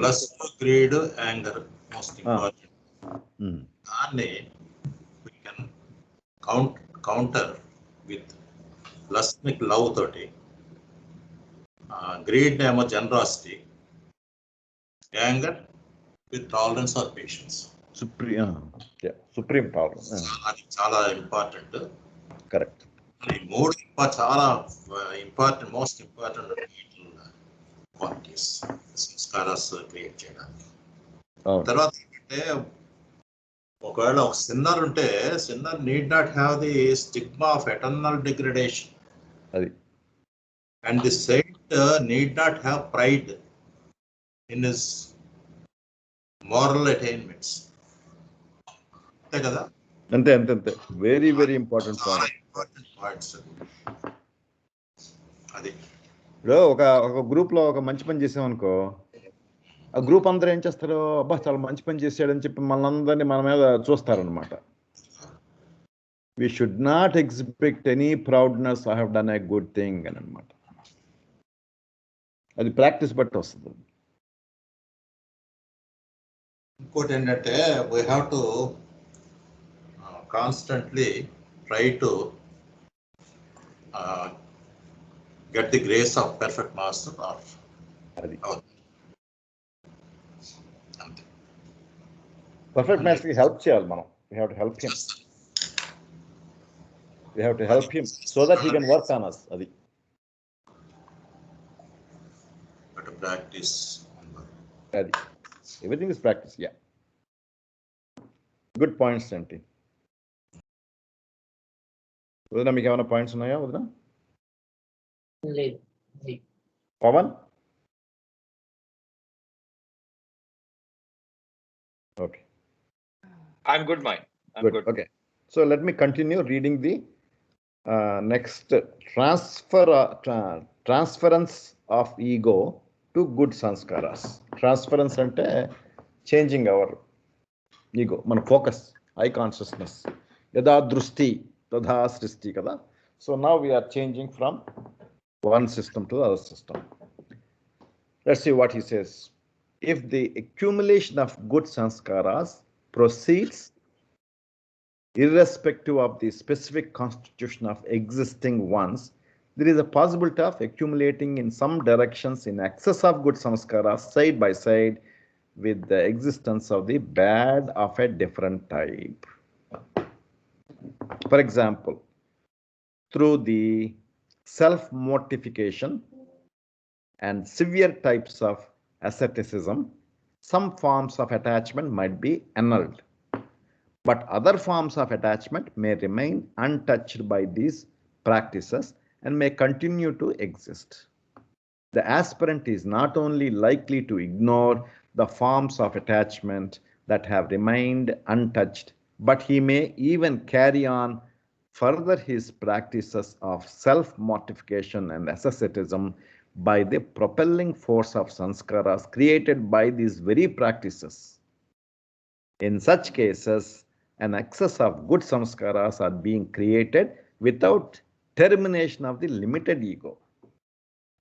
Lust, greed, anger, most important. Daanni we can counter with lust with love toti, greed nemo generosity, anger with tolerance or patience. Supreme tolerance. అది చాలా important. Correct. ఈ మూడు చాలా important, most important qualities సంస్కారాస్ create చేయడానికి. తర్వాత ఏంటంటే ఒకవేళ ఒక సిన్నర్ ఉంటే sinner need not have the stigma of eternal degradation. అది. And the saint need not have pride in his moral attainments. అంతే కదా? అంతే. Very very important points. అది ఇప్పుడు ఒక గ్రూప్లో ఒక మంచి పని చేసామనుకో, ఆ గ్రూప్ అందరూ ఏం చేస్తారు, అబ్బా చాలా మంచి పని చేశాడని చెప్పి మనందరినీ మన మీద చూస్తారనమాట. We should not expect any proudness, I have done a good thing అని అనమాట. అది ప్రాక్టీస్ బట్టి వస్తుంది. ఇంకోటి ఏంటంటే we have to constantly try to get the grace of perfect master or perfect master ki help cheyali manam. We have to help him. We have to help him so that he can work on us. Adi. But to practice. Adi. Everything is practice. Yeah. Good points, Santi. Udana meeku emana points unnaya Udana? Pawan? Okay. I'm good, mine. I'm good. Okay. So let me continue reading the next transference of ego to good sanskaras. Transference ante changing our ego, మన focus, eye consciousness. Yada drusti tadha srishti kada. So now we are changing from one system to the other system. Let's see what he says. If the accumulation of good sanskaras proceeds irrespective of the specific constitution of existing ones, there is a possibility of accumulating in some directions in excess of good sanskaras side by side with the existence of the bad of a different type. For example, through the self-mortification and severe types of asceticism, some forms of attachment might be annulled, but other forms of attachment may remain untouched by these practices and may continue to exist. The aspirant is not only likely to ignore the forms of attachment that have remained untouched, but he may even carry on further his practices of self-mortification and asceticism by the propelling force of sanskaras created by these very practices. In such cases, an excess of good sanskaras are being created without termination of the limited ego.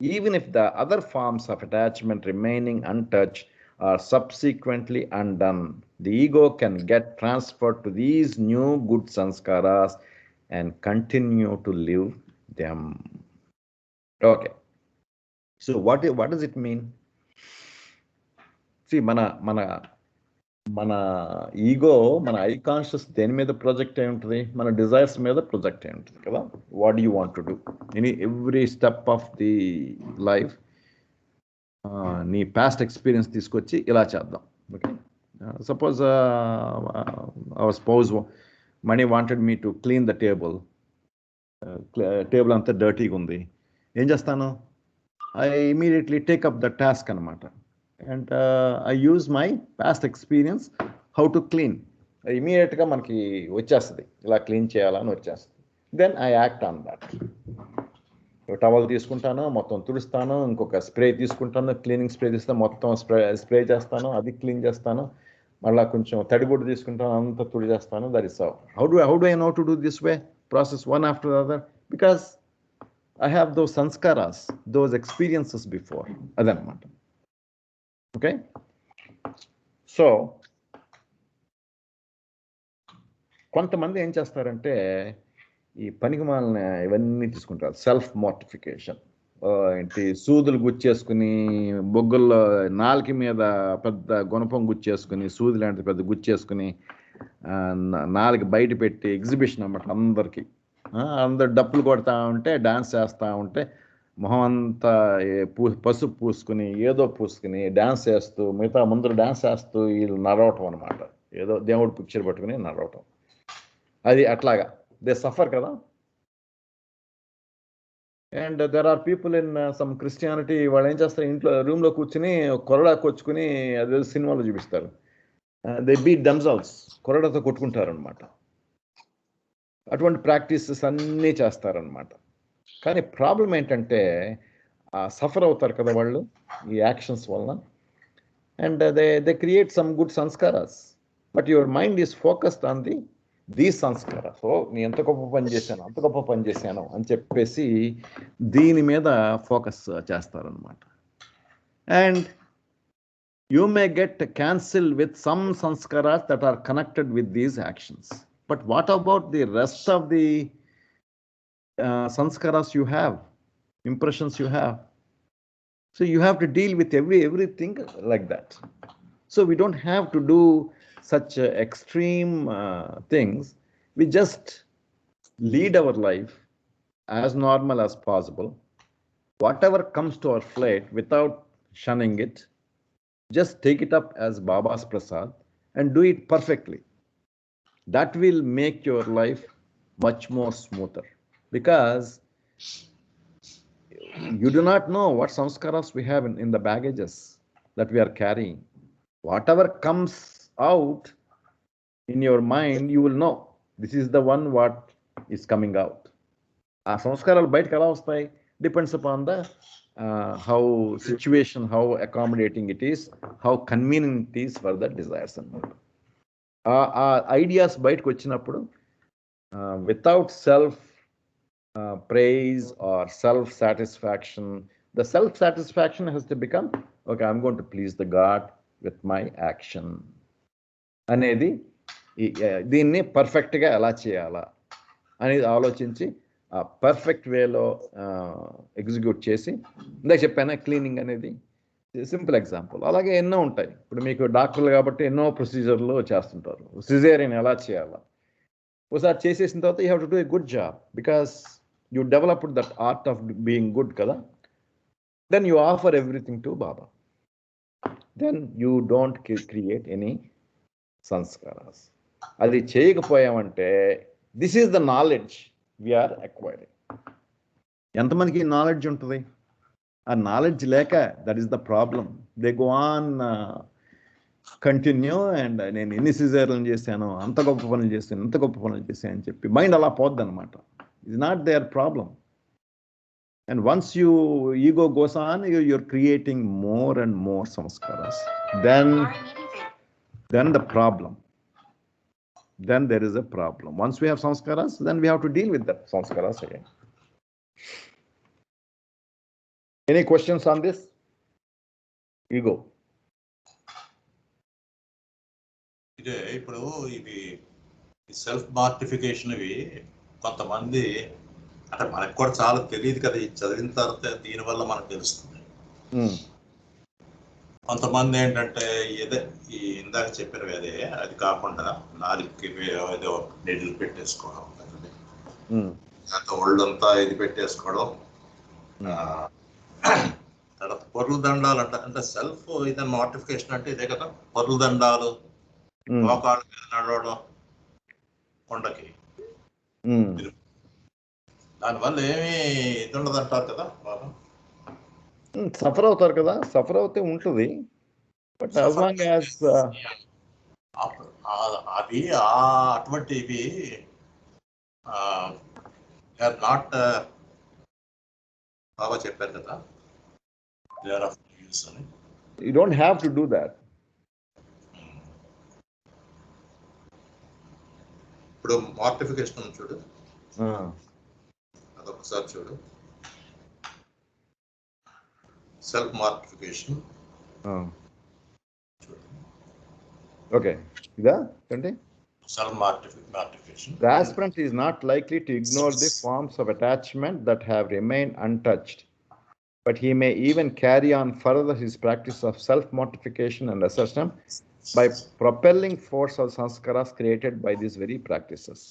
Even if the other forms of attachment remaining untouched are subsequently undone, the ego can get transferred to these new good sanskaras and continue to live them. Okay. So what does it mean? See, మన ego, మన I conscious దేని మీద project అయి ఉంటుంది? మన desires మీద project అయి ఉంటుంది కదా. What you want to do in every step of the life. నీ పాస్ట్ ఎక్స్పీరియన్స్ తీసుకొచ్చి ఇలా చేద్దాం. Okay, suppose our spouse money wanted me to clean the table. Table అంతా డర్టీగా ఉంది. ఏం చేస్తాను? I immediately take up the task అనమాట. And I use my past experience how to clean. Immediately మనకి వచ్చేస్తుంది, ఇలా క్లీన్ చేయాలని వచ్చేస్తుంది. Then I act on that. Towel తీసుకుంటాను, మొత్తం తుడుస్తాను, ఇంకొక స్ప్రే తీసుకుంటాను, క్లీనింగ్ స్ప్రే తీస్తాను, మొత్తం స్ప్రే చేస్తాను, అది క్లీన్ చేస్తాను, మళ్ళీ కొంచెం తడిగుడ్డు తీసుకుంటాను, అంతా తుడి చేస్తాను. That is how do I know to do this way process one after the other? Because I have those sanskaras, those experiences before. Adanamata. Okay? So, కొంతమంది ఏం చేస్తారంటే ఈ పనికిమాలిన ఇవన్నీ తీసుకుంటారు. సెల్ఫ్ మోర్టిఫికేషన్, ఏంటి సూదులు గుచ్చేసుకుని, బొగ్గుల్లో నాలుక మీద పెద్ద గుణపం గుచ్చేసుకుని, సూది లాంటిది పెద్ద గుచ్చేసుకుని, నాలుగు బయట పెట్టి ఎగ్జిబిషన్ అన్నమాట అందరికీ. అందరు డప్పులు కొడతా ఉంటే, డాన్స్ చేస్తూ ఉంటే, మొహం అంతా పసుపు పూసుకుని, ఏదో పూసుకుని డాన్స్ చేస్తూ, మిగతా ముందర డాన్స్ చేస్తూ వీళ్ళు నడవటం అనమాట. ఏదో దేవుడు పిక్చర్ పట్టుకుని నడవటం. అది అట్లాగా దే సఫర్ కదా. And there are people in some Christianity, వాళ్ళు ఏం చేస్తారు, ఇంట్లో రూమ్లో కూర్చుని కొరడా కొచ్చుకుని అదే సినిమాలో చూపిస్తారు. దే బీట్ దెమ్సెల్వ్స్, కొరడాతో కొట్టుకుంటారు అనమాట. అటువంటి ప్రాక్టీసెస్ అన్నీ చేస్తారనమాట. కానీ ప్రాబ్లం ఏంటంటే సఫర్ అవుతారు కదా వాళ్ళు ఈ యాక్షన్స్ వలన. And they create some good సంస్కారాస్, but your mind is focused on these sanskaras. So నేను ఎంత గొప్ప పని చేశాను, అంత గొప్ప పని చేశాను అని చెప్పేసి దీని మీద ఫోకస్ చేస్తారనమాట. And you may get cancelled with some sanskaras that are connected with these actions. But what about the rest of the sanskaras you have, impressions you have? So you have to deal with everything like that. So we don't have to do such extreme things. We just lead our life as normal as possible. Whatever comes to our plate, without shunning it, just take it up as Baba's prasad and do it perfectly. That will make your life much more smoother, because you do not know what samskaras we have in the baggages that we are carrying. Whatever comes out in your mind, you will know this is the one what is coming out. Aa samskaralu bayitiki ela vastayi depends upon the how situation, how accommodating it is, how convenient it is for the desires అన్నమాట. Ideas బయటకు వచ్చినప్పుడు without self praise or self satisfaction, the self satisfaction has to become, okay, I'm going to please the God with my action అనేది, దీన్ని పర్ఫెక్ట్గా ఎలా చేయాలా అనేది ఆలోచించి పర్ఫెక్ట్ వేలో ఎగ్జిక్యూట్ చేసి, ఇందాక చెప్పాను క్లీనింగ్ అనేది సింపుల్ ఎగ్జాంపుల్. అలాగే ఎన్నో ఉంటాయి. ఇప్పుడు మీకు డాక్టర్లు కాబట్టి ఎన్నో ప్రొసీజర్లు చేస్తుంటారు. సిజేరియన్ ఎలా చేయాలా ఒకసారి చేసేసిన తర్వాత you have to do a good job, because you developed that art of being good కదా. Then you offer everything to Baba. Then you don't create any సంస్కారాస్. అది చేయకపోయామంటే this is the knowledge we are acquiring. ఎంతమందికి knowledge ఉంటుంది? ఆ knowledge లేక, that is the problem. They go on continue and నేను ఎన్ని సిజేరియన్లు చేశాను, అంత గొప్ప పనులు చేశాను, ఇంత గొప్ప పనులు చేశాను అని చెప్పి మైండ్ అలా పోద్ది అనమాట. It's not their problem. And once you ego goes on, you're creating more and more samskaras. Then the problem. Then there is a problem. Once we have samskaras, then we have to deal with that samskaras again. Any questions on this? Ego. ఇదే ఇప్పుడు ఇవి self మార్టిఫికేషన్ ఇవి కొంతమంది అంటే మనకు కూడా చాలా తెలియదు కదా, ఇది చదివిన తర్వాత దీనివల్ల మనకు తెలుస్తుంది. కొంతమంది ఏంటంటే ఏదో ఈ ఇందాక చెప్పినవి అదే, అది కాకుండా నాలుగుకి ఏదో నెడ్లు పెట్టేసుకోవడం, అంత ఒళ్ళంతా ఇది పెట్టేసుకోవడం, తర్వాత పొర్లు దండాలు అంటే సెల్ఫ్ ఇదే మోటిఫికేషన్ అంటే ఇదే కదా. పొర్లు దండాలు, మోకాళ్ళ మీద నడవడం కొండకి, దానివల్ల ఏమి ఇది ఉండదు అంటారు కదా బాబా. సఫర్ అవుతారు కదా, సఫర్ అవుతే ఉంటుంది. బట్ as long as అవి అటువంటి ఇవి ఆర్ నాట్, బాబా చెప్పారు కదా, దే ఆర్ ఆఫ్ యూస్ అని. You don't have to do that. ఇప్పుడు మార్టిఫికేషన్ చూడు, అదొకసారి చూడు. Self mortification. Okay. Self mortification. The aspirant is not likely to ignore the forms of attachment that have remained untouched, but he may even carry on further his practice of self-mortification and assertion by propelling force of sanskaras created by these very practices.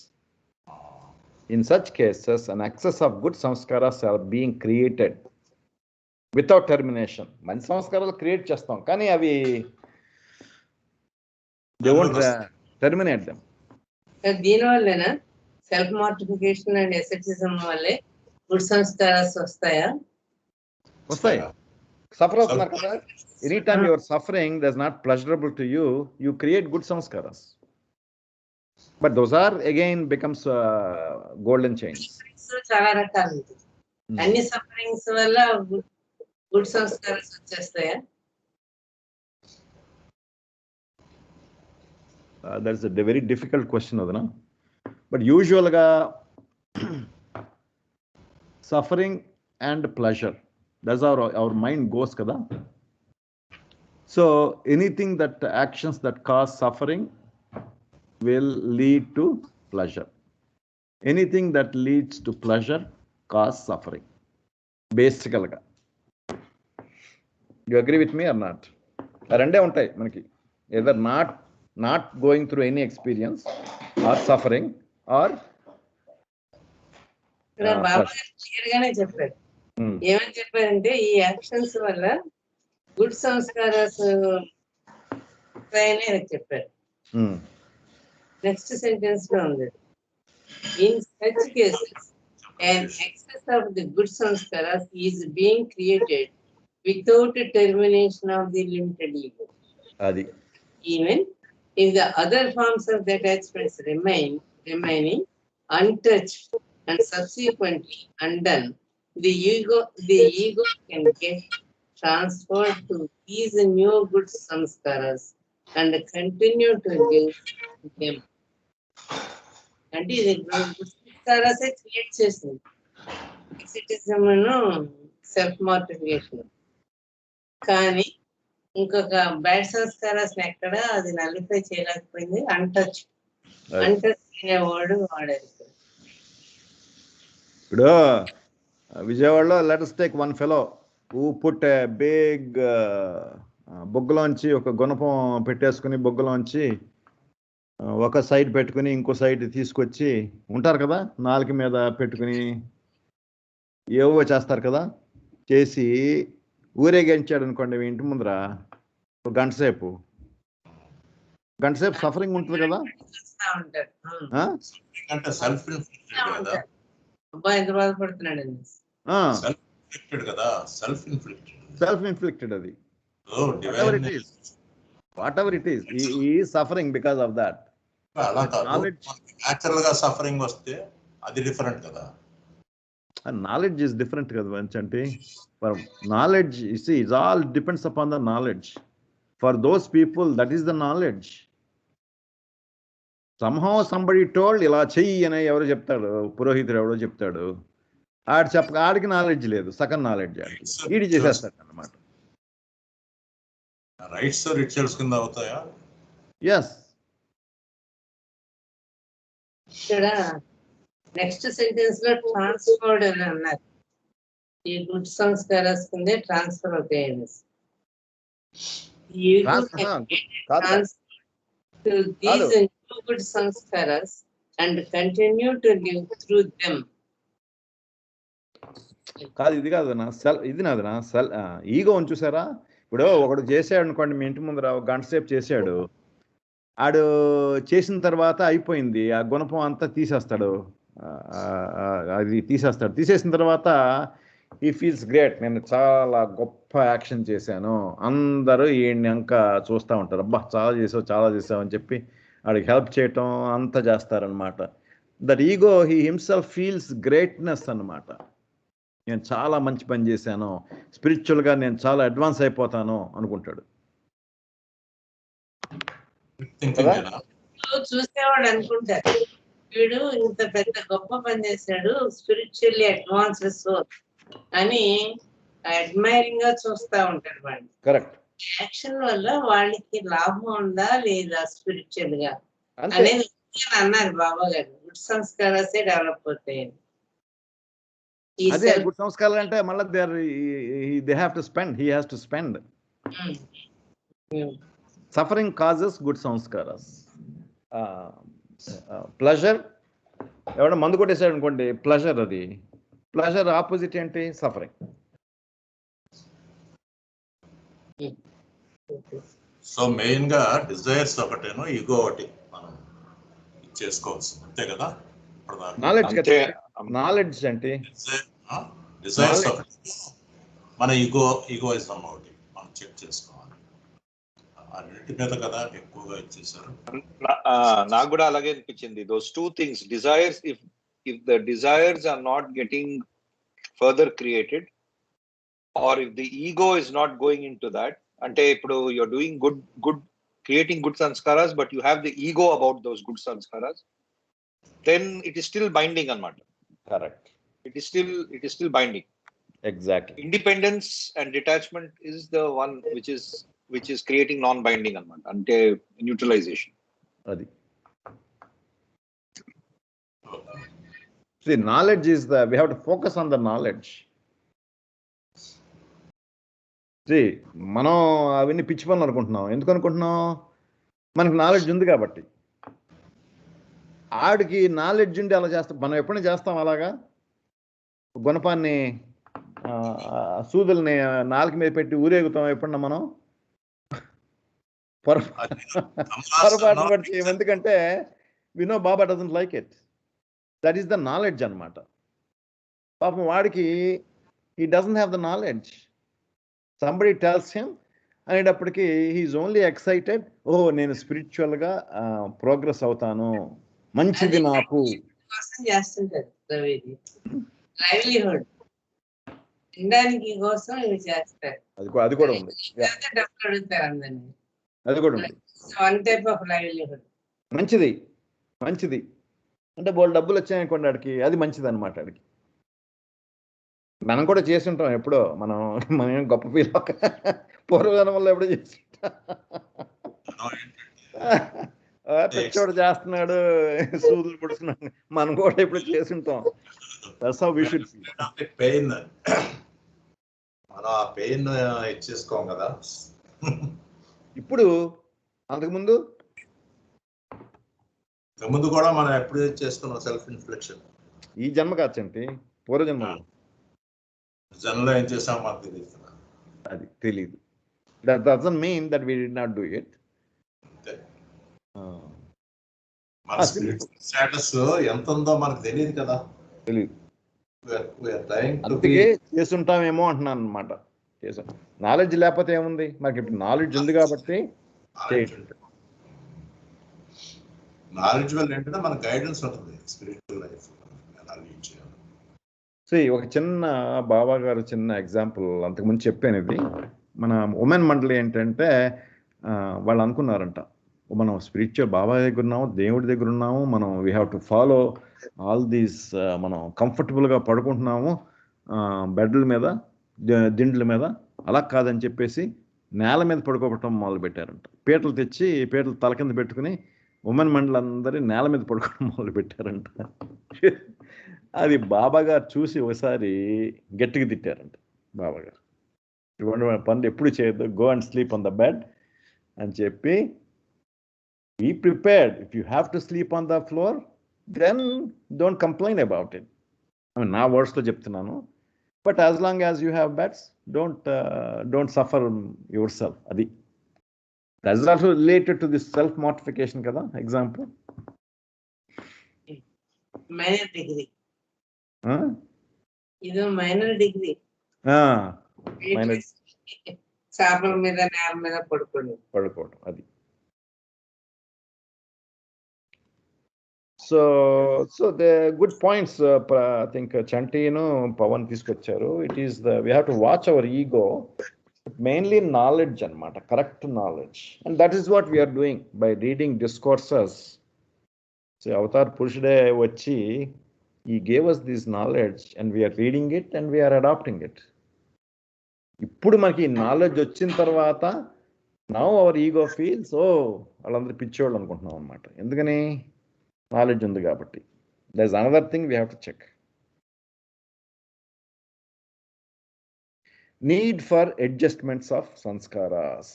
In such cases, an excess of good sanskaras are being created without termination. Man sanskaralu create chestam, kani avi they won't terminate them. దీని వల్లనా self మార్టిఫికేషన్ and ఎసెటిజం వల్లే good sanskaras వస్తాయా? వస్తాయి. Suffer అవుతున్నారు కదా. Any time your suffering that's not pleasurable to you, you create good సంస్కారాస్. But those are again becomes golden chains. చాలా రకాలు ఉంటాయి. అన్ని సఫరింగ్స్ వల్ల గుడ్ సంస్కారాస్ వచ్చేస్తాయా? That's a very difficult question, Adana. But usually, suffering and pleasure, that's how our mind goes, kada. So anything that actions that cause suffering will lead to pleasure. Anything that leads to pleasure cause suffering. Basically, you agree with me or not? Rende untai manaki, either not going through any experience or suffering or Baba clear గానే చెప్పారు. ఏమని చెప్పారంటే ఈ actions వల్ల good sanskaras చెప్పారు. Next sentence లో ఉంది, in such cases an excess of the good sanskaras is being created without termination of the limited ego. Adi. Even if the other forms of the attachments remaining untouched and subsequently undone, the ego can get transferred to these new good sanskaras and continue to live them. And ఇది good sanskaras create చేస్తుంది. ఎక్సిటిజం self మార్టిఫికేషన్. కానీ ఇంకొక bad sanskaras ఎక్కడ అది nullify చేయలేకపోయింది. అంటచ్ అనే word వాడారు. ఇప్పుడు విజయవాడలో let's take one fellow who put a big బొగ్గులోంచి ఒక గుణపం పెట్టేసుకుని బొగ్గులోంచి ఒక సైడ్ పెట్టుకుని ఇంకో సైడ్ తీసుకొచ్చి ఉంటారు కదా, నాలుక మీద పెట్టుకుని ఏవో చేస్తారు కదా, చేసి ఊరేగించాడు అనుకోండి మీ ఇంటి ముందర గంట సేపు సఫరింగ్ ఉంటుంది కదా. సెల్ఫ్ ఇన్ఫ్లిక్టెడ్ అది. whatever it is, he is suffering because of that. Natural గా సఫరింగ్ వస్తే అది డిఫరెంట్ కదా. Knowledge is different kada Vanchanti. For knowledge, you see, it all depends upon the knowledge. For those people, that is the knowledge. Somehow somebody told ila cheyi ane evaru cheptadu, purohitudu evado cheptadu, aadiki knowledge ledu, second knowledge idi chesestadu annamata. Rights or rituals కింద అవుతాయా? Yes. ఇక్కడ next sentence లో transferred అని అన్నారు. ఈ good sanskaras కిందే transfer అవుతాయండి. Good sanskaras and continue to live through them. కాదు, ఇది కాదు నా సెల్, ఇది నాదనా సెల్ ఈగో అని చూసారా. ఇప్పుడు ఒకడు చేసాడు అనుకోండి, మీ ఇంటి ముందర ఒక గంట సేపు చేసాడు, ఆడు చేసిన తర్వాత అయిపోయింది, ఆ గుణపం అంతా తీసేస్తాడు, అది తీసేసిన తర్వాత ఈ ఫీల్స్ గ్రేట్, నేను చాలా గొప్ప యాక్షన్ చేశాను, అందరూ ఈయన్ని ఇంకా చూస్తూ ఉంటారు, అబ్బా చాలా చేసావు అని చెప్పి ఆడికి హెల్ప్ చేయటం అంతా చేస్తారనమాట. That ego he himself feels greatness అన్నమాట. నేను చాలా మంచి పని చేశాను, స్పిరిచువల్గా నేను చాలా అడ్వాన్స్ అయిపోతాను అనుకుంటాడు. చూసేవాడు అనుకుంటారు వీడు ఇంత పెద్ద గొప్ప పని చేశాడు, స్పిరిచువల్లీ అడ్వాన్స్డ్ సోల్ అని అడ్మైరింగ్ గా చూస్తా ఉంటారు వాళ్ళు. కరెక్ట్. యాక్షన్ వల్ల వాళ్ళకి లాభం ఉందా లేదా స్పిరిచువల్ గా అంతే. అనేది అన్నారు బాబా గారు. గుడ్ సంస్కారాలే డెవలప్ అవుతాయని. అదే గుడ్ సంస్కారాలు అంటే మళ్ళీ they have to spend, he has to spend. Suffering causes good sanskaras. Pleasure, ఎవడ మందు కొట్టేసాడు అనుకోండి, ప్లెజర్, అది ప్లెజర్ ఆపోజిట్ ఏంటి? సఫరింగ్. సో మెయిన్ గా డిజైర్స్ ఒకటేనో ఈగో ఒకటి మనం చేసుకోవచ్చు, అంతే కదా? నాలెడ్జ్ అంటే డిజైర్స్ ఒకటి, మన ఈగోయిజం ఒకటి మనం చెక్ చేసుకోవాలి. అన్నిటి మీద కదా ఎక్కువగా ఇచ్చేసారు. నాకు కూడా అలాగే అనిపించింది. Those two things, desires, if the desires are not getting further created, or if the ego is not going into that, ante ippudu you're doing good creating good sanskaras, but you have the ego about those good sanskaras, then it is still binding anamata. Correct. It is still binding. Exactly. Independence and detachment is the one which is creating non-binding anamata, ante neutralization. Adi. See, knowledge is we have to focus on the knowledge. See, మనం అవన్నీ పిచ్చి పనులు అనుకుంటున్నాం. ఎందుకు అనుకుంటున్నాం? మనకు knowledge ఉంది కాబట్టి. ఆడికి నాలెడ్జ్ ఉండి అలా చేస్తాం. మనం ఎప్పుడైనా చేస్తాం అలాగా? గుణపాన్ని సూదుల్ని నాలుక మీద పెట్టి ఊరేగుతాం ఎప్పుడన్నా మనం? పొరపాటు పడితే. ఎందుకంటే వినో Baba doesn't like it. That is the knowledge అనమాట. పాపం వాడికి he doesn't have the knowledge. Somebody tells him అనేటప్పటికీ హీఈస్ ఓన్లీ ఎక్సైటెడ్. ఓ, నేను స్పిరిచువల్గా ప్రోగ్రెస్ అవుతాను, మంచిది నాకు. లైవ్లీహుడ్ తినడానికి కోసం ఇవి చేస్తారు. అది కూడా ఉంది. డబ్బులు అడుగుతారు అందరినీ. అది కూడా ఉంది. One type of livelihood. మంచిది అంటే బోల్ డబ్బులు వచ్చాయనుకోండి ఆడికి, అది మంచిది అనమాట ఆడికి. మనం కూడా చేసి ఉంటాం ఎప్పుడో. మనం ఏం గొప్ప ఫీల్ పూర్వజనం వల్ల ఎప్పుడో చేసి పెచ్చోడు చేస్తున్నాడు, సూదులు పుడుతున్నాడు, మనం కూడా ఎప్పుడు చేసి ఉంటాం. That's how we should feel. Pain, మనం ఆ పెయిన్ ఇచ్చేసుకోం కదా. ఇప్పుడు అంతకుముందు కూడా మనం ఎప్పుడు చేసుకున్నాం సెల్ఫ్ ఇన్ఫ్లెక్షన్. ఈ జన్మ కాచండి, పూర్వజన్మలో జన్మలో ఏం చేసాం మాకు తెలియదు. అది తెలీదు. That doesn't mean that we did not do it. మన స్పిరిచువల్ స్టేటస్ ఎంత ఉందో మనకు తెలియదు కదా. తెలియదు. అందుకే చేస్తుంటామేమో అంటున్నాను అనమాట. చేసాం. నాలెడ్జ్ లేకపోతే ఏముంది? మనకి ఇప్పుడు నాలెడ్జ్ ఉంది కాబట్టి. నాలెడ్జ్ వల్ల ఏంటంటే మన గైడెన్స్ ఉంటుంది స్పిరిచువల్ లైఫ్ ఎలా లీడ్ చేయాలి. సో ఒక చిన్న బాబా గారు చిన్న ఎగ్జాంపుల్ అంతకుముందు చెప్పాను. ఇది మన ఉమెన్ మండలి ఏంటంటే వాళ్ళు అనుకున్నారంట, మనం స్పిరిచువల్ బాబా దగ్గర ఉన్నాము, దేవుడి దగ్గర ఉన్నాము, మనం we have to follow all these, మనం కంఫర్టబుల్గా పడుకుంటున్నాము బెడ్ల మీద, దిండ్ల మీద. అలా కాదని చెప్పేసి నేల మీద పడుకోవటం మొదలు పెట్టారంట. పీటలు తెచ్చి పీటలు తల కింద పెట్టుకుని ఉమెన్ మండలి అందరి నేల మీద పడుకోవడం మొదలు పెట్టారంట. అది బాబా గారు చూసి ఒకసారి గట్టిగా తిట్టారంట. బాబా గారు ఇటువంటి పనులు ఎప్పుడు చేయొద్దు, go and sleep on the bed అని చెప్పి, be prepared. If you have to sleep on the floor, then don't complain about it. I mean, నా వర్డ్స్లో చెప్తున్నాను. But as long as you have beds, don't suffer yourself. అది that is also related to this self mortification కదా. Example minor degree, ఇది minor degree. చేపల మీద నేల మీద పడుకోవడం అది. So the good points, I think Chantinu Pawan తీసుకొచ్చారు. It is we have to watch our ego, mainly knowledge anamata, correct knowledge, and that is what we are doing by reading discourses. So Avatar Purushade vachi, he gave us this knowledge and we are reading it and we are adopting it. ఇప్పుడు మనకి knowledge వచ్చిన తర్వాత now our ego feels వాళ్ళందరూ పిచ్చోళ్ళు అనుకుంటున్నాం అనమాట. ఎందుకని? Knowledge ఉంది కాబట్టి. There is another thing we have to check. Need for adjustments of sanskaras.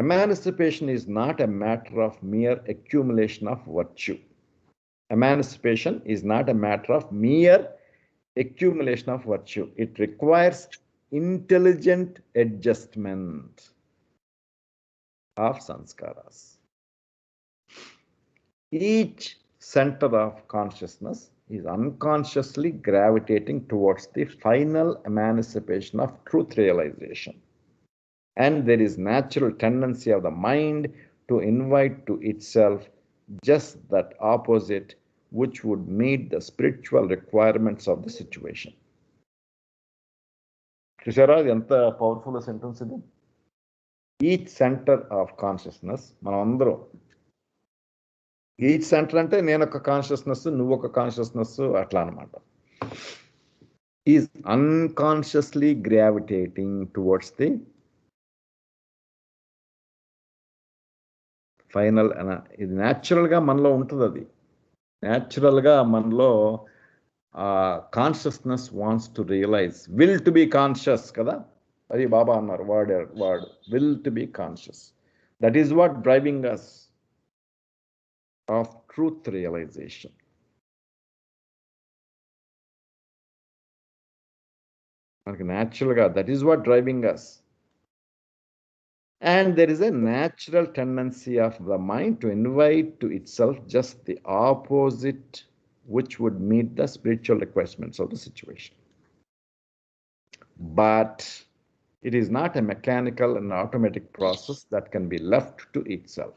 Emancipation is not a matter of mere accumulation of virtue. Emancipation is not a matter of mere accumulation of virtue. It requires intelligent adjustment of sanskaras. Each center of consciousness is unconsciously gravitating towards the final emancipation of truth realization. And there is natural tendency of the mind to invite to itself just that opposite, which would meet the spiritual requirements of the situation. Tushara, enta powerful sentence idi. Each center of consciousness, manamandro. Each center ante nenu oka consciousness, nuvu oka consciousness atla anamata. Is unconsciously gravitating towards the final. ఇది న్యాచురల్గా మనలో ఉంటుంది. అది న్యాచురల్గా మనలో consciousness wants to realise, will to be conscious కదా, అది బాబా అన్నారు word will to be conscious. That is what driving us of truth realisation. మనకి న్యాచురల్గా that is what driving us. And there is a natural tendency of the mind to invite to itself just the opposite, which would meet the spiritual requirements of the situation. But it is not a mechanical and automatic process that can be left to itself,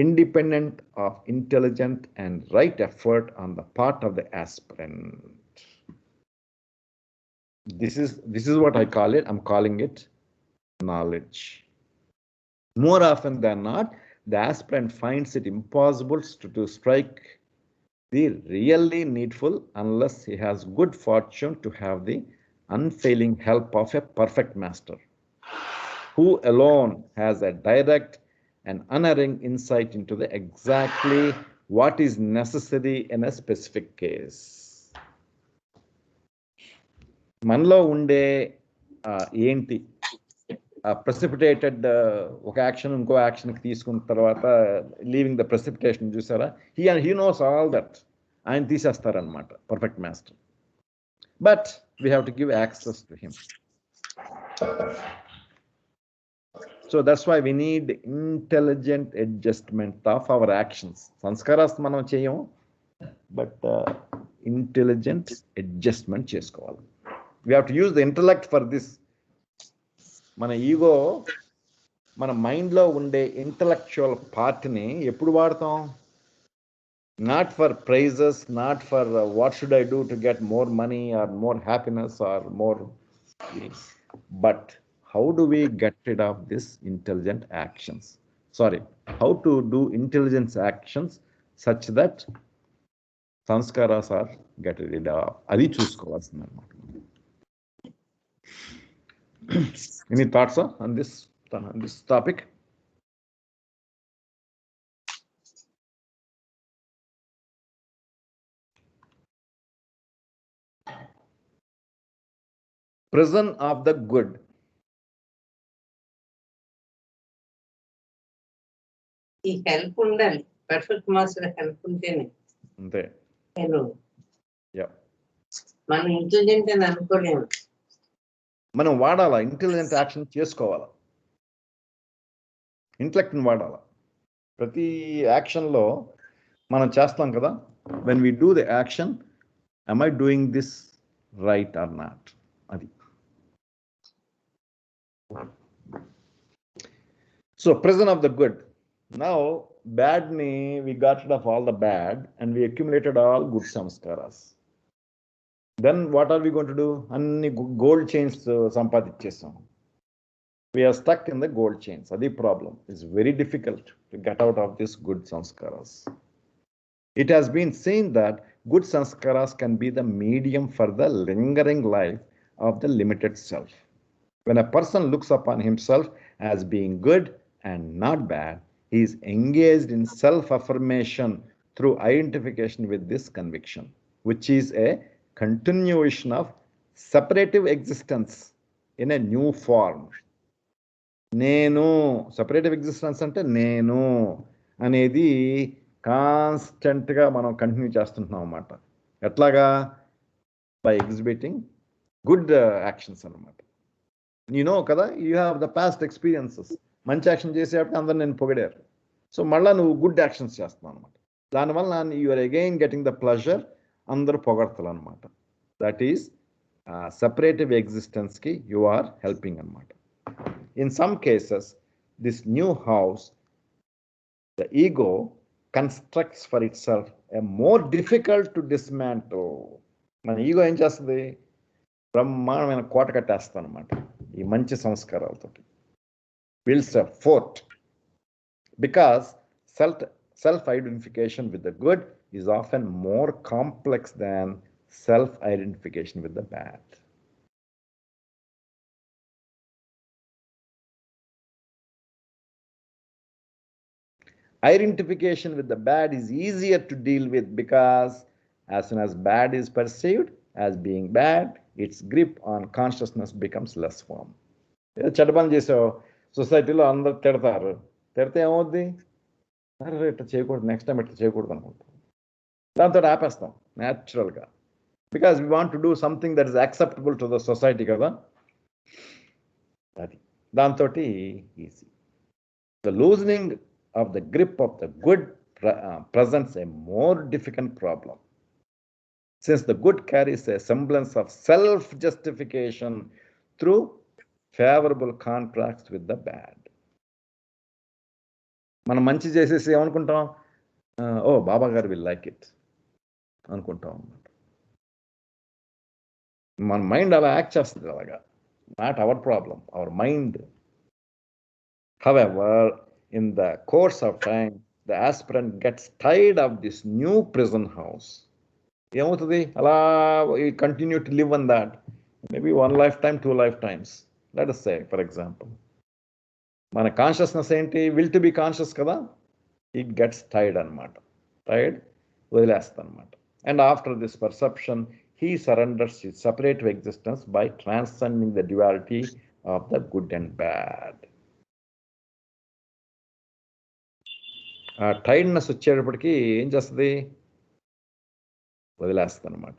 independent of intelligent and right effort on the part of the aspirant. This is what I call it. I'm calling it knowledge. More often than not, the aspirant finds it impossible to strike the really needful unless he has good fortune to have the unfailing help of a perfect master, who alone has a direct and unerring insight into the exactly what is necessary in a specific case. Manlo unde enti precipitated ఒక action ఇంకో యాక్షన్కి తీసుకున్న తర్వాత leaving the precipitation చూసారా, he knows all that. ఆయన తీసేస్తారనమాట perfect master. But we have to give access to him. So that's why we need intelligent adjustment of our actions. సంస్కారాస్ మనం చేయము, బట్ ఇంటెలిజెంట్ అడ్జస్ట్మెంట్ చేసుకోవాలి. We have to use the intellect for this. మన ego, మన మైండ్లో ఉండే intellectual పార్ట్ని ఎప్పుడు వాడతాం? Not for prizes, not for what should I do to get more money or more happiness or more, but how do we get rid of this intelligent actions? Sorry, how to do intelligence actions such that samskaras are get rid of. అది చూసుకోవాల్సింది అనమాట. Any thoughts on this topic? Prison of the good. ఈ help ఉండాలి, perfect master help ఉంటేనే. అంతే. మనం intelligent అని అనుకోలేము. మనం వాడాలా, ఇంటెలిజెంట్ యాక్షన్ చేసుకోవాలా, ఇంటెలెక్ట్ని వాడాలా. ప్రతి యాక్షన్లో మనం చేస్తాం కదా, when we do the action, am I doing this right or not? అది. So prison of the good. Now badni, we got rid of all the bad and we accumulated all good samskaras. Then what are we going to do? Anni gold chains sampadichesam. We are stuck in the gold chains. Adi problem. It's very difficult to get out of this good samskaras. It has been seen that good sanskaras can be the medium for the lingering life of the limited self. When a person looks upon himself as being good and not bad, he is engaged in self-affirmation through identification with this conviction, which is a continuation of separative existence in a new form. Nenu, separative existence ante nenu అనేది కాన్స్టెంట్గా మనం continue చేస్తుంటున్నాం అన్నమాట. ఎట్లాగా? By exhibiting good actions అన్నమాట. కదా, you have the past experiences. మంచి action చేసేటప్పుడు అందరు నేను పొగిడారు. సో మళ్ళీ నువ్వు గుడ్ యాక్షన్స్ చేస్తున్నావు అనమాట. దానివల్ల you're again getting the pleasure, అందరూ పొగడతలు అనమాట. దట్ ఈస్ సెపరేటివ్ ఎగ్జిస్టెన్స్కి యు ఆర్ హెల్పింగ్ అనమాట. In some cases this new house, the ego constructs for itself a more difficult to dismantle. మన ఈగో ఏం చేస్తుంది? బ్రహ్మాండమైన కోట కట్టేస్తాను అనమాట ఈ మంచి సంస్కారాలతో. builds a fort, because self-identification with the good is often more complex than self-identification with the bad. Identification with the bad is easier to deal with, because as soon as bad is perceived as being bad, its grip on consciousness becomes less firm. చెడ్డపని చేసావు, సొసైటీలో అందరు తిడతారు. తిడితే ఏమవుద్ది? అరే ఇట్లా చేయకూడదు, next time ఇట్లా చేయకూడదు అనుకుంటాం. దాంతో ఆపేస్తాం న్యాచురల్గా, because we want to do something that is acceptable to the society కదా. అది దాంతో easy. The loosening of the grip of the good presents a more difficult problem, since the good carries a semblance of self-justification through favorable contrast with the bad. మనం మంచి చేసేసి ఏమనుకుంటాం? ఓ బాబా గారు will like it అనుకుంటాం అన్నమాట. మన mind అలా act చేస్తుంది అలాగా. Not our problem, our mind. However, in the course of time the aspirant gets tired of this new prison house. ఏమవుతుంది? అలా continue to live on that, maybe 1 lifetime, 2 lifetimes. Let us say, for example, మన consciousness ఏంటి? Will to be conscious కదా. It gets tired అనమాట. Tired, వదిలేస్తా అనమాట. And after this perception he surrenders his separative existence by transcending the duality of the good and bad. ఆ tiredness వచ్చేటప్పటికి ఏం చేస్తుంది? వదిలేస్తుంది అనమాట.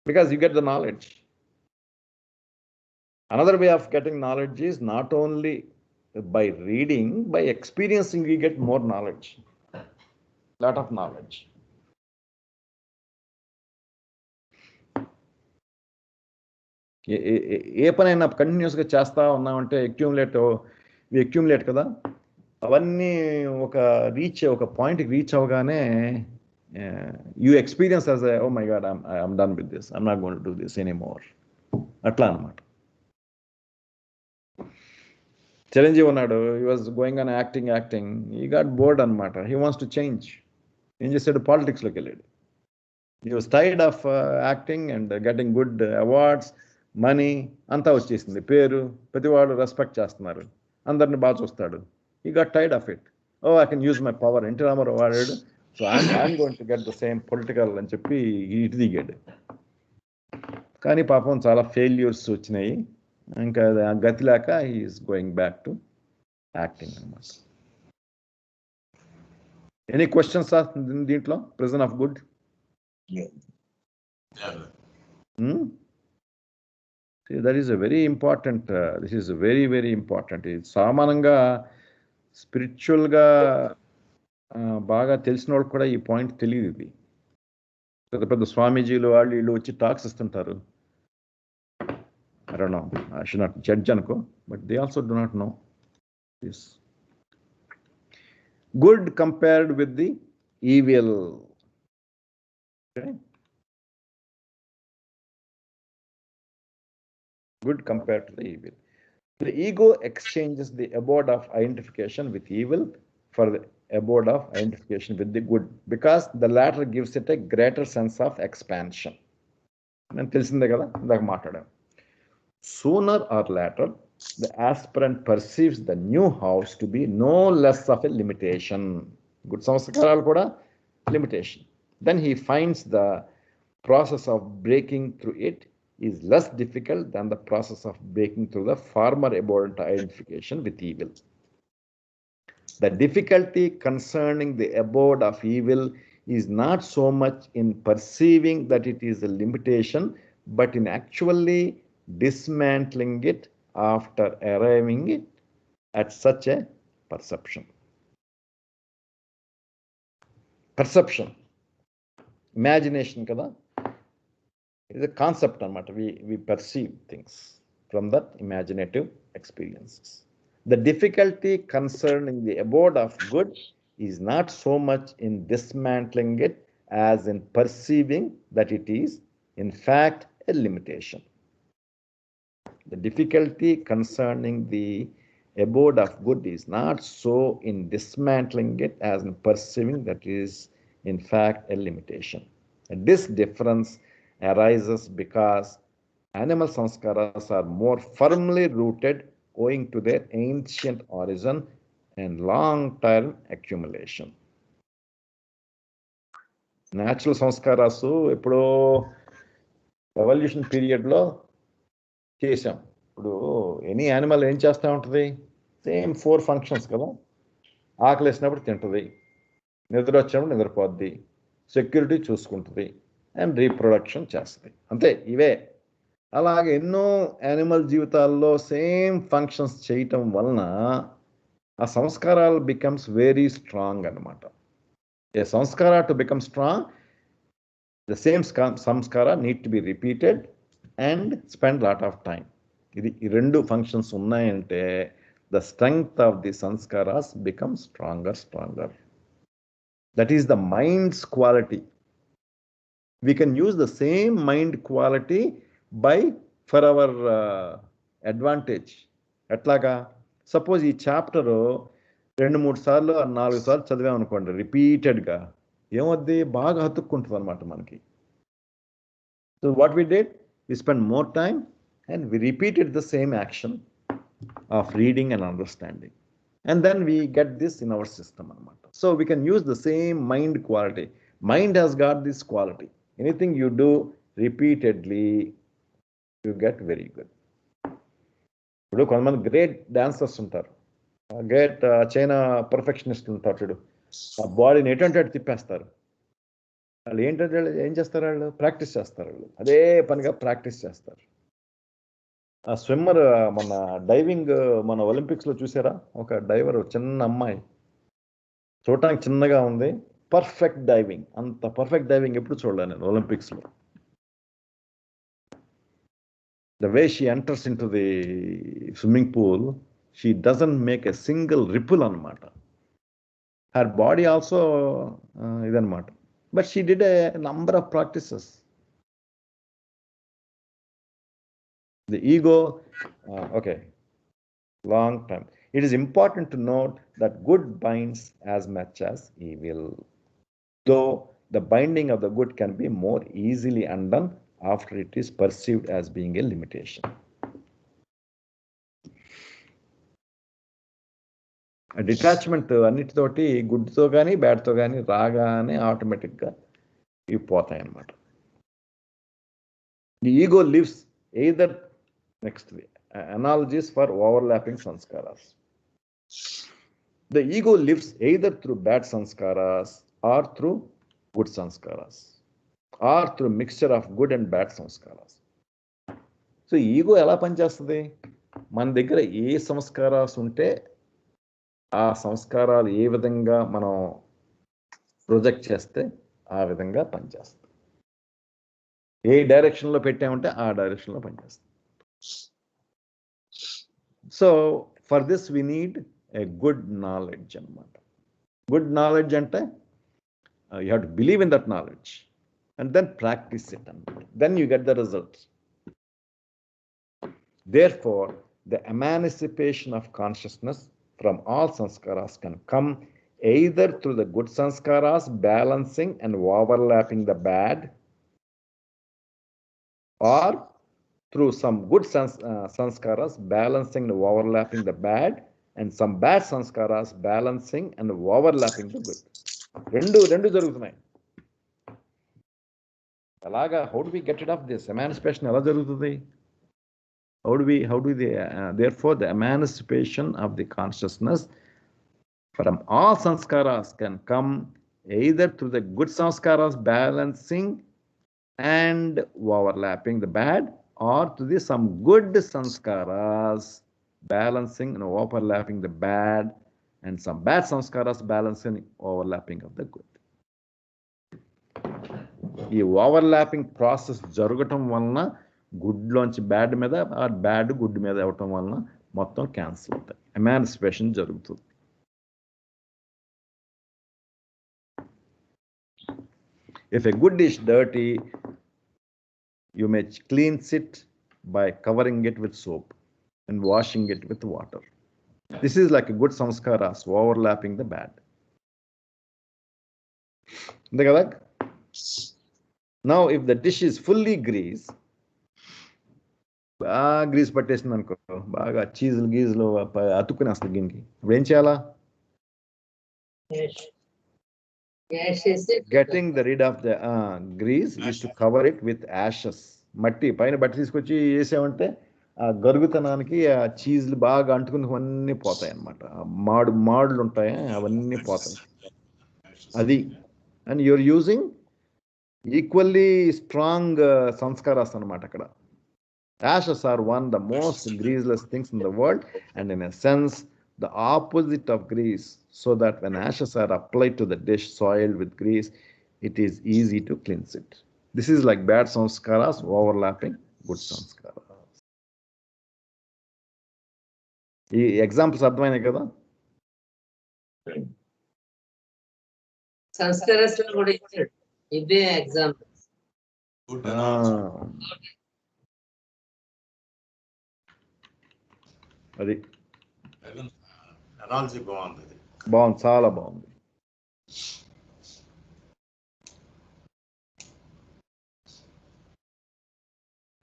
Because you get the knowledge. Another way of getting knowledge is not only by reading, by experiencing we get more knowledge, lot of knowledge. ఏ పనైనా కంటిన్యూస్గా చేస్తూ ఉన్నామంటే అక్యూములేట్ కదా. అవన్నీ ఒక పాయింట్కి రీచ్ అవగానే you experience as oh my God, I'm done with this, I'm not going to do this anymore. అట్లా అనమాట. చిరంజీవి ఉన్నాడు, he was going on acting, he got bored అనమాట. He wants to change. ఏం చేశాడు? పాలిటిక్స్లోకి వెళ్ళాడు. He was tired of acting and getting good awards, money అంతా వచ్చేసింది, పేరు, ప్రతివాడు రెస్పెక్ట్ చేస్తున్నారు, అందరిని బాగా చూస్తాడు. He got tired of it. Oh I can use my power. NT Ramarao వాడాడు, so I'm going to get the same political అని చెప్పి ఇటు దిగాడు. కానీ పాపం చాలా ఫెయిల్యూర్స్ వచ్చినాయి. ఇంకా గతి లేక is going back to acting అనమాట. ఎనీ క్వశ్చన్స్ దీంట్లో? Prison of good. That is very important. This is very very important. ఇది సామాన్యంగా స్పిరిచువల్గా బాగా తెలిసిన వాళ్ళకి కూడా ఈ పాయింట్ తెలియదు. ఇది పెద్ద పెద్ద స్వామీజీలు వాళ్ళు వీళ్ళు వచ్చి టాక్స్ ఇస్తుంటారు. I don't know, I should not judge anko, but they also do not know this. Good compared with the evil. Okay? Good compared to the evil. The ego exchanges the abode of identification with evil for the abode of identification with the good, because the latter gives it a greater sense of expansion. Sooner or later, the aspirant perceives the new house to be no less of a limitation. Good samskaralu kuda limitation. Then he finds the process of breaking through it is less difficult than the process of breaking through the former abode identification with evil. The difficulty concerning the abode of evil is not so much in perceiving that it is a limitation, but in actually dismantling it after arriving it at such a perception. Perception, imagination kada, is a concept anamata. We perceive things from that imaginative experiences. The difficulty concerning the abode of good is not so much in dismantling it as in perceiving that it is, in fact, a limitation. The difficulty concerning the abode of good is not so in dismantling it as in perceiving that it is, in fact, a limitation. This difference arises because animal sanskaras are more firmly rooted owing to their ancient origin and long-term accumulation. Natural sanskaras ippudu evolution period lo chesam. Ippudu any animal em chesta untadi, same 4 functions kada. Aakali esnappudu tintadi, nidra vachinappudu nidrapoddi, security చూసుకుంటది, and reproduction చేస్తది. అంతే ఇవే. అలాగే ఎన్నో animal జీవితాల్లో same functions చేయటం వలన ఆ సంస్కారాలు బికమ్స్ వెరీ స్ట్రాంగ్ అనమాట. ఏ సంస్కార to become strong, the same సంస్కార need to be repeated and spend lot of time. ఇది ఈ 2 ఫంక్షన్స్ ఉన్నాయంటే ద స్ట్రెంగ్త్ ఆఫ్ ది సంస్కారాస్ become stronger. That is the mind's quality. We can use the same mind quality for our advantage. Atlaga, suppose ee chapter 2-3 సార్లు 4 సార్లు చదివాం అనుకోండి repeated గా, ఏమవుద్ది, బాగా హత్తుకుంటుంది అనమాట మనకి. So what we did, we spent more time and we repeated the same action of reading and understanding, and then we get this in our system anamata. So we can use the same mind quality. Mind has got this quality. Anything you do repeatedly, you get very good. ఇప్పుడు కొంతమంది great dancers ఉంటారు, great China perfectionist ఉంటారు. చూడు, ఆ బాడీని ఎటువంటి తిప్పేస్తారు. వాళ్ళు ఏంటంటే ఏం చేస్తారు, వాళ్ళు ప్రాక్టీస్ చేస్తారు. వాళ్ళు అదే పనిగా ప్రాక్టీస్ చేస్తారు. ఆ స్విమ్మర్, మన డైవింగ్, మన ఒలింపిక్స్లో చూసారా, ఒక డైవర్, చిన్న అమ్మాయి, చూడటానికి చిన్నగా ఉంది, పర్ఫెక్ట్ డైవింగ్. అంత పర్ఫెక్ట్ డైవింగ్ ఎప్పుడు చూడలే నేను ఒలింపిక్స్లో. The way she enters into the swimming pool, she doesn't make a single ripple anamata. Her body also idanamata, but she did a number of practices. The ego, okay, long time. It is important to note that good binds as much as evil, though the binding of the good can be more easily undone after it is perceived as being a limitation. A detachment అన్నిటితోటి, గుడ్తో కానీ బ్యాడ్తో కానీ రాగానే ఆటోమేటిక్గా ఇవి పోతాయి అన్నమాట. The ego lives either, next analogies for overlapping sanskaras. The ego lives either through bad sanskaras or through good sanskaras, or through mixture of good and bad sanskaras. So ego ఎలా పనిచేస్తుంది, మన దగ్గర ఏ సంస్కారాలు ఉంటే ఆ సంస్కారాలు ఏ విధంగా మనం ప్రొజెక్ట్ చేస్తే ఆ విధంగా పనిచేస్తుంది. ఏ డైరెక్షన్లో పెట్టామంటే ఆ డైరెక్షన్లో పనిచేస్తుంది. So for this we need a good knowledge అన్నమాట. గుడ్ నాలెడ్జ్ అంటే you have to believe in that knowledge and then practice it, and then you get the results. Therefore, the emancipation of consciousness from all sanskaras can come either through the good sanskaras balancing and overlapping the bad, or through some good sanskaras balancing and overlapping the bad, and some bad sanskaras balancing and overlapping the good. రెండు జరుగుతున్నాయి. అలాగా how do we get rid of this? Emancipation ఎలా జరుగుతుంది? Therefore the emancipation of the consciousness from all sanskaras can come either through the good sanskaras balancing and overlapping the bad, or to the some good sanskaras balancing and overlapping the bad, and some bad sanskaras balancing overlapping of the good. ఈ overlapping process జరగటం వలన good లోంచి bad మీద, ఆ bad good మీద అవటం వలన మొత్తం క్యాన్సిల్ అవుతాయి, ఎమాన్సిపేషన్ జరుగుతుంది. If a good is dirty, you may cleanse it by covering it with soap and washing it with water. This is like a good samskaras overlapping the bad. Now if the dish is fully grease, బాగా grace పట్టేసింది అనుకో, బాగా చీజులు గీజులు అతుక్కునేస్తుంది గిన్నెకి, ఇప్పుడు ఏం చేయాలా? Getting the rid of the grease is to cover it with ashes. మట్టి పైన బట్టి తీసుకొచ్చి వేసామంటే ఆ గరుగుతనానికి ఆ చీజ్లు బాగా అంటుకున్నవన్నీ పోతాయి అన్నమాట, మాడులు ఉంటాయి అవన్నీ పోతాయి. అది and you're using equally strong samskaras అన్నమాట అక్కడ. Ashes are one of the most greaseless things in the world, and in a sense the opposite of grease, so that when ashes are applied to the dish soiled with grease, it is easy to cleanse it. This is like bad sanskaras overlapping good sanskaras. ఈ examples అర్థమైనాయి కదా? సంస్కారాస్ కూడా ఇచ్చాడు, ఇదే examples. అది analogy బాగుంది, చాలా బాగుంది.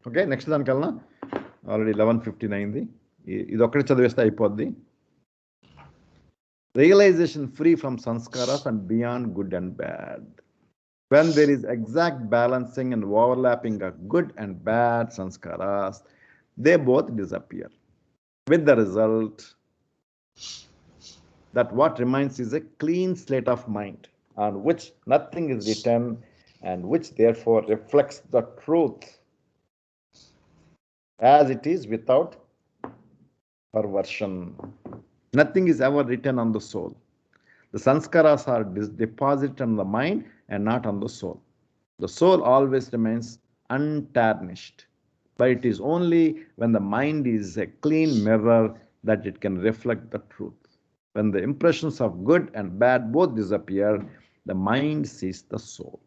Okay, next దానికి వెళ్ళినా ఆల్రెడీ 11:15 అయింది, ఇది ఒక్కటి చదివేస్తే అయిపోద్ది. Realization free from sanskaras and beyond good and bad. When there is exact balancing and overlapping of good and bad sanskaras, they both disappear, with the result that what remains is a clean slate of mind on which nothing is written, and which therefore reflects the truth as it is without perversion. Nothing is ever written on the soul. The sanskaras are deposited on the mind and not on the soul. The soul always remains untarnished, but it is only when the mind is a clean mirror that it can reflect the truth. When the impressions of good and bad both disappear, the mind sees the soul.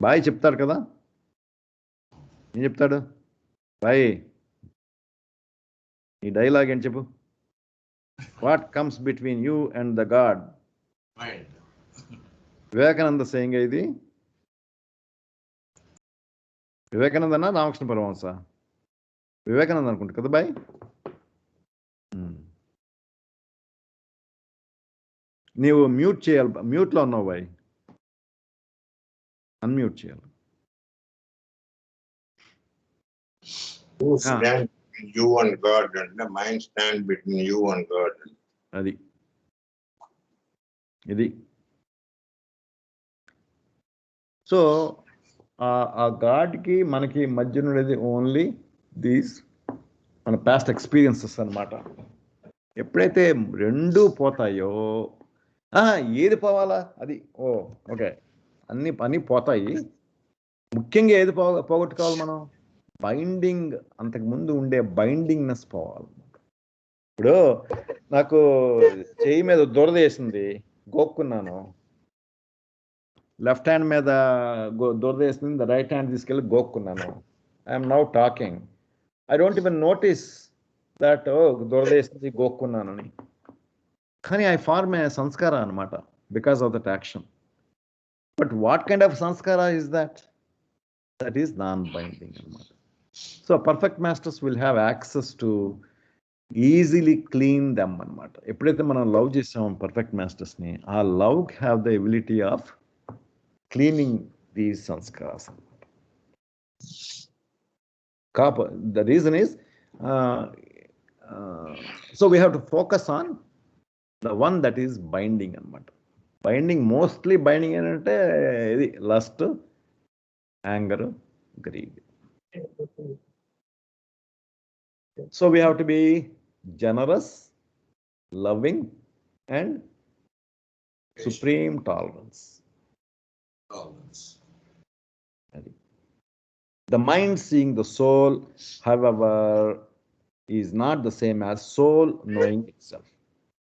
Boy చెప్తాడు కదా, ఏం చెప్తాడు boy? ఈ dialogue ఏం చెప్పు? What comes between you and the God? Vivekananda saying ఇది. వివేకానందనా రామకృష్ణ పరమహంస? వివేకానంద అనుకుంటా కదా బాయ్. నీవు మ్యూట్ చేయాలి, మ్యూట్లో ఉన్నావు బాయ్, అన్మ్యూట్ చేయాలి. You and God, and the mind stand between you and God. అది ఇది. సో ఆ గాడ్కి మనకి మధ్య ఉండేది ఓన్లీ దీస్ మన పాస్ట్ ఎక్స్పీరియన్సెస్ అన్నమాట. ఎప్పుడైతే రెండూ పోతాయో, ఏది పోవాలా అది ఓకే, అన్నీ పోతాయి. ముఖ్యంగా ఏది పోగొట్టుకోవాలి మనం? బైండింగ్, అంతకుముందు ఉండే బైండింగ్నెస్ పోవాలి. ఇప్పుడు నాకు చెయ్యి మీద దురద వేసింది, గోక్కున్నాను, లెఫ్ట్ హ్యాండ్ మీద దురద వేసింది, రైట్ హ్యాండ్ తీసుకెళ్ళి గోక్కున్నాను. I'm now talking, I don't even notice that దురద వేసింది గోక్కున్నానని. కానీ I form a sanskara అనమాట because of that action. But what kind of sanskara is that? That is non-binding అనమాట. So perfect masters will have access to easily clean them అనమాట. ఎప్పుడైతే మనం love చేసామో perfect మాస్టర్స్ని, ఆ love have the ability of cleaning these sanskaras అనమాట. The reason is, so we have to focus on the one that is binding అనమాట. Binding, mostly binding ఏంటంటే ఇది lust, anger, greed. So we have to be generous, loving, and supreme tolerance. The mind seeing the soul, however, is not the same as soul knowing itself.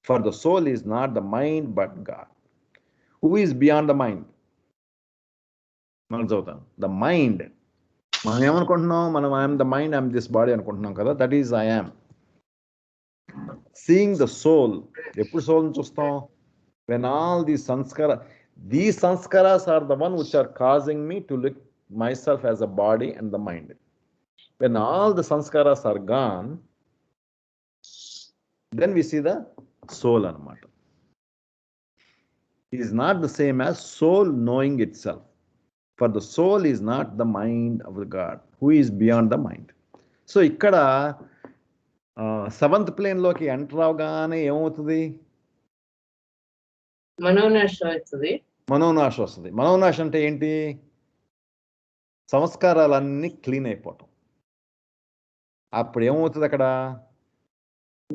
For the soul is not the mind but God. Who is beyond the mind? The mind. మనం ఏమనుకుంటున్నాం? మనం I'm the mind, I'm this body అనుకుంటున్నాం కదా. That is I am. Seeing the soul, ఎప్పుడు సోల్ని చూస్తాం? When all the samskaras are the one which are causing me to look myself as a body and the mind. When all the sanskaras are gone, then we see the soul anamata. It is not the same as soul knowing itself. For the soul is not the mind of the God, who is beyond the mind. So ikkada seventh plane loki enter avgane emavutadi? మనోనాశ అవుతుంది. మనోనాశ వస్తుంది. మనోనాశ అంటే ఏంటి? సంస్కారాలన్నీ clean అయిపోవటం. అప్పుడు ఏమవుతుంది అక్కడ?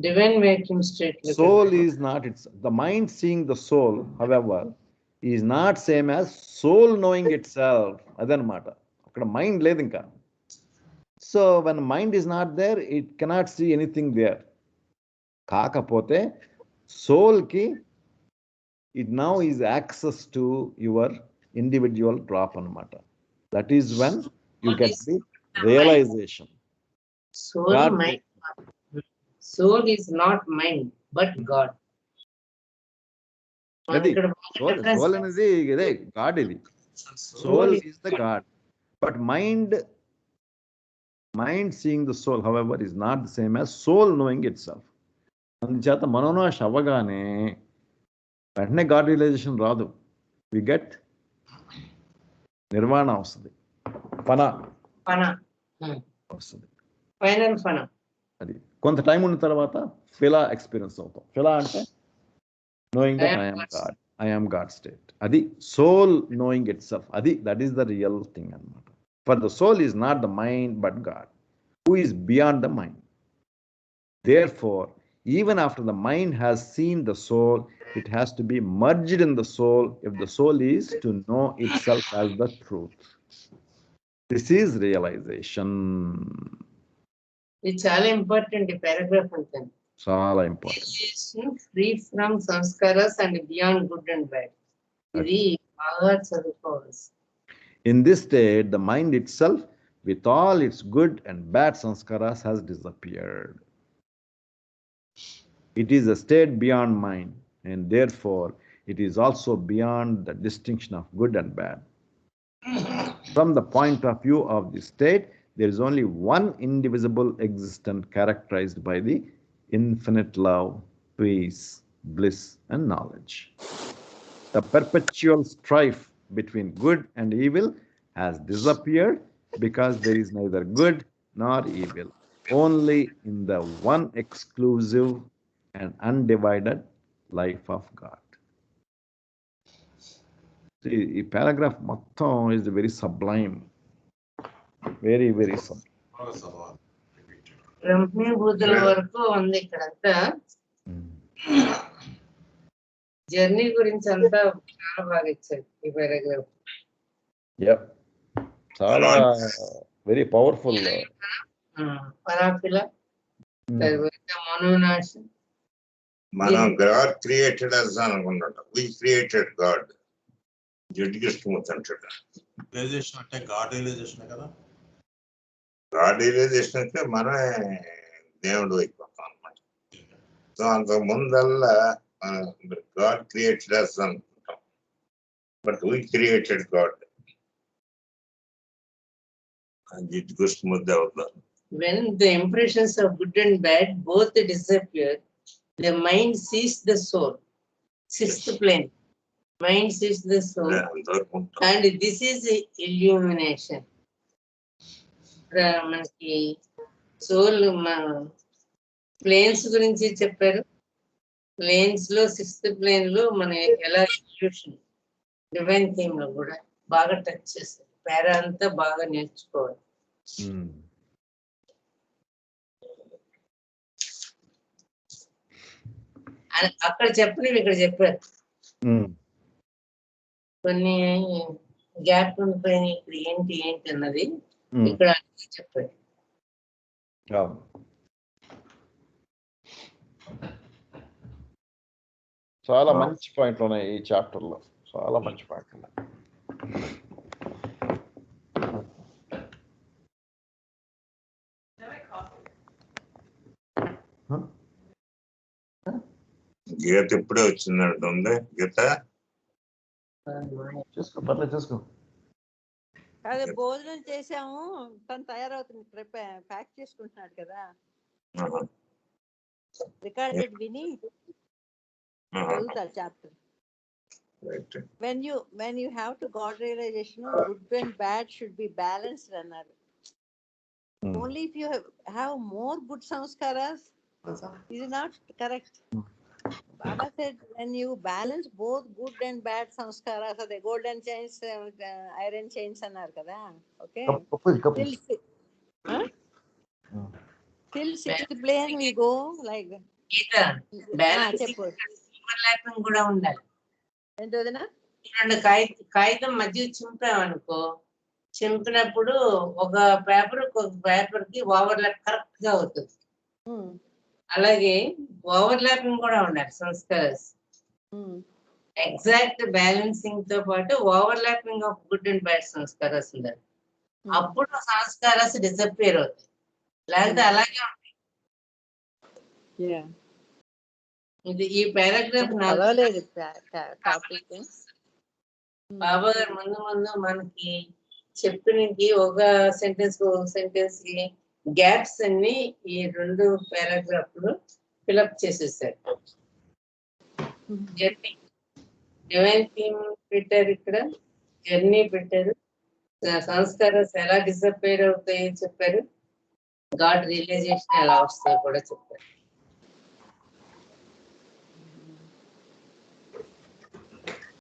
Divine making state. Soul is not its. The mind seeing the soul, however, is not same as soul knowing itself. అదనమాట. అక్కడ మైండ్ లేదు ఇంకా. So when mind is not there, it cannot see anything there. కాకపోతే సోల్కి it now is access to your individual drop అనమాట. That is when you get the realization. Soul is not mind, but God. Soul అనేది ఇదే God. ఇది soul is the God. But mind seeing the soul, however, is not the same as soul knowing itself. అందుచేత మనోనాశ అవ్వగానే వెంటనే God realization రాదు. We get నిర్వాణ వస్తుంది, ఫన వస్తుంది, final ఫన. అది కొంత టైం ఉన్న తర్వాత ఫిలా ఎక్స్పీరియన్స్ అవుతాం. ఫిలా అంటే knowing that I am God state. అది సోల్ నోయింగ్ ఇట్ సెల్ఫ్. అది that is the real thing అనమాట. For the soul is not the mind but God, who is beyond the mind. Therefore even after the mind has seen the soul, it has to be merged in the soul if the soul is to know itself as the truth. This is realization. It's all important paragraph అంతే. చాలా important. Free from sanskaras and beyond good and bad. ఇది బాగా చదువుకోవాలి. In this state, the mind itself, with all its good and bad sanskaras, has disappeared. It is a state beyond mind, and therefore it is also beyond the distinction of good and bad. From the point of view of this state, there is only one indivisible existence characterized by the infinite love, peace, bliss, and knowledge. The perpetual strife between good and evil has disappeared because there is neither good nor evil, only in the one exclusive and undivided life of God. See, ఈ paragraph మొత్తం is very sublime, very very sublime. బ్రహ్మభూతుల వరకు ఉంది ఇక్కడంతా. Journey గురించి అంతా చాలా బాగా ఇచ్చారు ఈ పారాగ్రాఫ్. చాలా వెరీ పవర్ఫుల్. పరాఫిల, తర్వాత మనోనాశ. మనం గాడ్ క్రియేటెడ్ అస్ అనుకున్నట్టు. We created God. జడ్జిస్ట్ అంటాడు. రియలైజేషన్ అంటే గాడ్ రియలైజేషన్ కదా. గాడ్ రియలైజేషన్ అంటే మనమే దేవుడు అయిపోతాం అనమాట. సో అంతకు ముందల్లా God created us అనుకుంటాం, but we created God. When the impressions of good and bad both disappear, the mind sees the soul. Sixth plane. Mind sees the soul. And this is illumination. మనకి soul planes గురించి చెప్పారు. Planes లో sixth plane లో మన ఎలా illusion divine theme లో కూడా బాగా టచ్ చేస్తారు. పేరా అంతా బాగా నేర్చుకోవాలి. అక్కడ చెప్పని ఇక్కడ చెప్పారు. కొన్ని గ్యాప్ ఉండిపోయినాయి. ఇక్కడ ఏంటి అన్నది ఇక్కడ చెప్పారు. చాలా మంచి పాయింట్లు ఉన్నాయి ఈ చాప్టర్ లో, చాలా మంచి పాయింట్లు ఉన్నాయి. గీత ఇప్పుడే వచ్చిందంటుంది. గీత చేసుకో, పర్లేదు చేసుకో. అదే భోజనం చేసాము, తను తయారవుతుంది, ప్యాక్ చేసుకుంటున్నాడు కదా. రికార్డెడ్ విని చదువుతారు chapter. When you have to God realization, good and bad should be balanced అన్నారు. Only if you have more good samskaras, is not correct. Baba said when you balance both good and bad samskaras, so the golden chains, iron chains అన్నారు కదా. Okay, till sixth plane we go like overlapping కూడా ఉండాలి. ఏంటోదినా రెండు కాగితం మధ్య చింపామనుకో, చింపినప్పుడు ఒక paper కి overlap correct గా అవుతుంది. అలాగే ఓవర్లాపింగ్ కూడా ఉండాలి సంస్కారాస్. ఎగ్జాక్ట్ బ్యాలెన్సింగ్ తో పాటు overlapping of good and bad sanskaras ఉండాలి. అప్పుడు సంస్కారాస్ డిసప్పియర్ అవుతాయి, లేకపోతే అలాగే ఉంటాయి. ఇది ఈ పారాగ్రాఫ్ బాబా గారు ముందు మనకి చెప్పినకి ఒక సెంటెన్స్ కి గ్యాప్స్ అన్ని ఈ రెండు పారాగ్రాఫ్ లో ఫిలప్ చేసేసారు. జర్నీ డివైన్ థీమ్ పెట్టారు, ఇక్కడ జర్నీ పెట్టారు, సంస్కారాలు ఎలా డిసప్పేర్ అవుతాయో చెప్పారు, గాడ్ రియలైజేషన్ ఎలా వస్తాయో కూడా చెప్పారు.